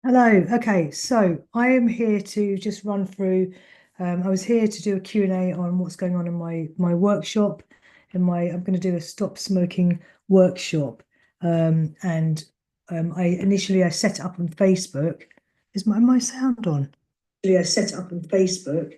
Hello. Okay, so I am here to just run through. I was here to do a Q&A on what's going on in my workshop. I'm going to do a stop smoking workshop. And I set it up on Facebook. Is my sound on? I set it up on Facebook.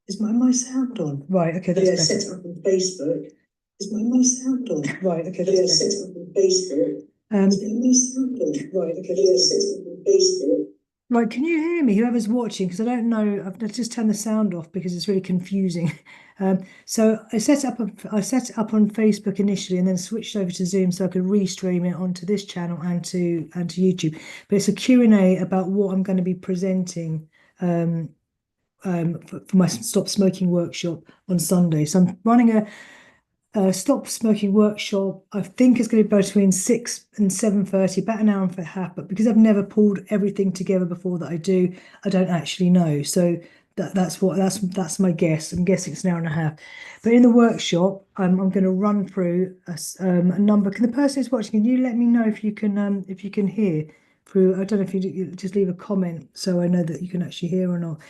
Is my sound on? Right. Okay, that's better. Set it up on Facebook. Is my sound on? Right. Okay, that's better. Set it up on Facebook. Is my sound on? Right. Okay, that's better. Set it up on Facebook. Right, can you hear me? Whoever's watching, because I don't know. I've just turned the sound off because it's really confusing. So I set it up on Facebook initially, and then switched over to Zoom so I could restream it onto this channel and to YouTube. But it's a Q&A about what I'm going to be presenting um, for my stop smoking workshop on Sunday. So I'm running a stop smoking workshop. I think it's going to be between 6 and 7:30, about an hour and a half. But because I've never pulled everything together before that I do, I don't actually know. So that's my guess. I'm guessing it's an hour and a half. But in the workshop, I'm going to run through a number. Can the person who's watching, can you let me know if you can hear through? I don't know if you just leave a comment so I know that you can actually hear or not.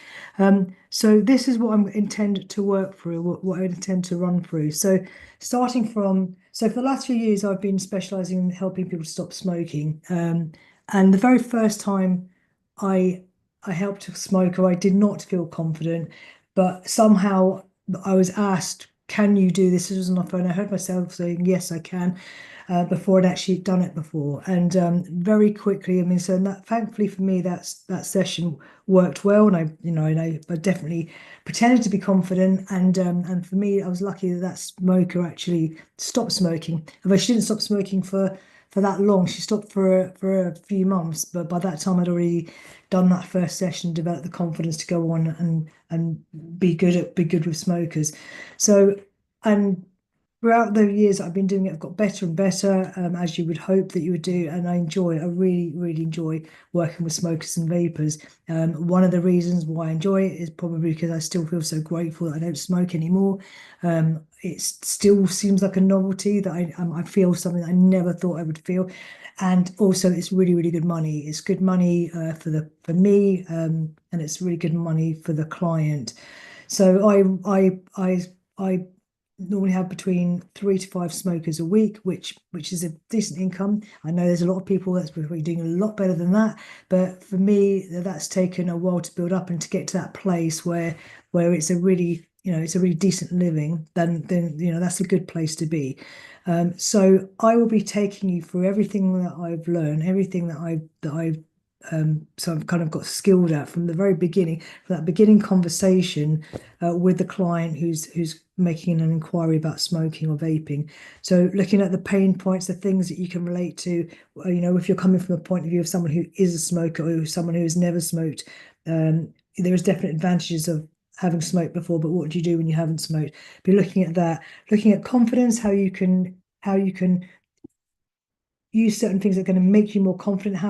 So this is what I'm intended to work through, what I intend to run through. So for the last few years, I've been specializing in helping people stop smoking. And the very first time I I helped a smoker, I did not feel confident, but somehow I was asked, "Can you do this?" This was on my phone. I heard myself saying, "Yes, I can," before I'd actually done it before, and very quickly. I mean, so that thankfully for me, that session worked well, and I definitely pretended to be confident, and for me, I was lucky that that smoker actually stopped smoking. Although she didn't stop smoking for that long, she stopped for a few months, but by that time, I'd already done that first session, developed the confidence to go on and be good with smokers. So, and throughout the years that I've been doing it, I've got better and better, as you would hope that you would do. And I really, really enjoy working with smokers and vapors. One of the reasons why I enjoy it is probably because I still feel so grateful that I don't smoke anymore. It still seems like a novelty that I feel something that I never thought I would feel. And also, it's really, really good money. It's good money for me, and it's really good money for the client. So I normally have between 3 to 5 smokers a week, which is a decent income. I know there's a lot of people that's probably doing a lot better than that, but for me, that's taken a while to build up and to get to that place where it's a really it's a really decent living. Then that's a good place to be. So I will be taking you through everything that I've learned, everything so I've kind of got skilled at from the very beginning, from that beginning conversation with the client who's making an inquiry about smoking or vaping. So looking at the pain points, the things that you can relate to, if you're coming from a point of view of someone who is a smoker or someone who has never smoked, there is definite advantages of having smoked before, but what do you do when you haven't smoked? Be looking at that, looking at confidence, how you can use certain things that are going to make you more confident,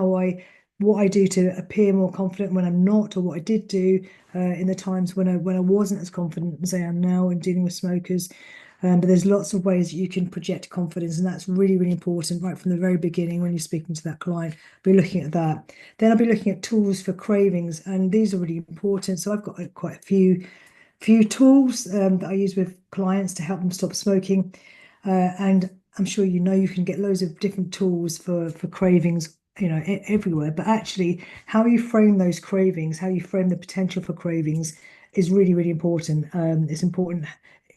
what I do to appear more confident when I'm not, or what I did do in the times when I wasn't as confident as I am now in dealing with smokers. But there's lots of ways that you can project confidence, and that's really, really important right from the very beginning when you're speaking to that client. Be looking at that. Then I'll be looking at tools for cravings, and these are really important. So I've got quite a few tools that I use with clients to help them stop smoking. And I'm sure you can get loads of different tools for cravings, everywhere. But actually, how you frame those cravings, how you frame the potential for cravings, is really, really important. It's important.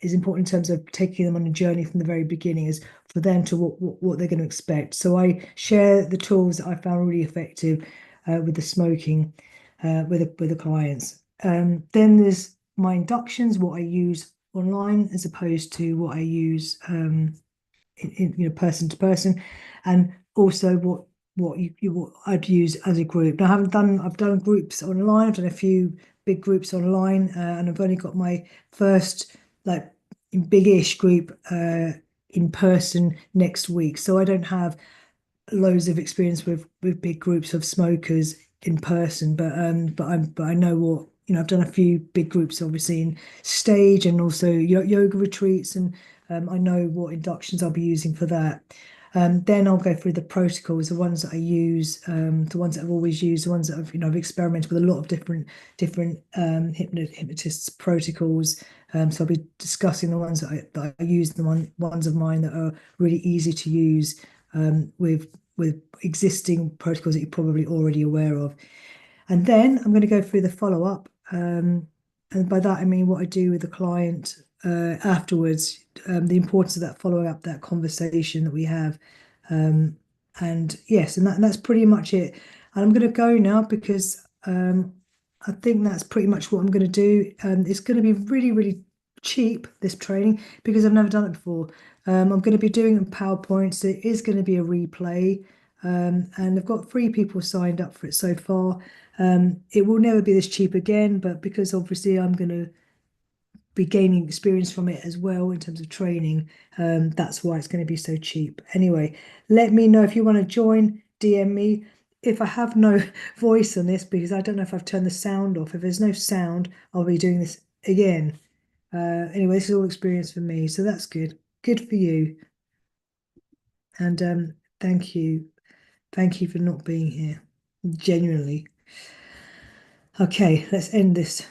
Is important in terms of taking them on a journey from the very beginning, is for them to what they're going to expect. So I share the tools that I found really effective with the smoking with the clients. Then there's my inductions, what I use online as opposed to what I use person to person, and also what I'd use as a group. Now, I've done groups online. I've done a few big groups online, and I've only got my first like big-ish group in person next week. So I don't have loads of experience with big groups of smokers in person, but I know what I've done a few big groups obviously in stage and also yoga retreats, and I know what inductions I'll be using for that. Then I'll go through the protocols, the ones that I use, the ones that I've always used, the ones that I've experimented with a lot of different hypnotists protocols. So I'll be discussing the ones that I use, the ones of mine that are really easy to use, with existing protocols that you're probably already aware of. And then I'm going to go through the follow-up. And by that, I mean what I do with the client afterwards, the importance of that following up, that conversation that we have. Um, and yes, and that's pretty much it. And I'm going to go now because I think that's pretty much what I'm going to do. It's going to be really, really cheap, this training, because I've never done it before. I'm going to be doing it in PowerPoint, so it is going to be a replay. And I've got 3 people signed up for it so far. It will never be this cheap again, but because obviously I'm going to be gaining experience from it as well in terms of training, that's why it's going to be so cheap. Anyway, let me know if you want to join, DM me. If I have no voice on this, because I don't know if I've turned the sound off. If there's no sound, I'll be doing this again. Anyway, this is all experience for me, so that's good. Good for you. And thank you. Thank you for not being here. Genuinely. Okay, let's end this.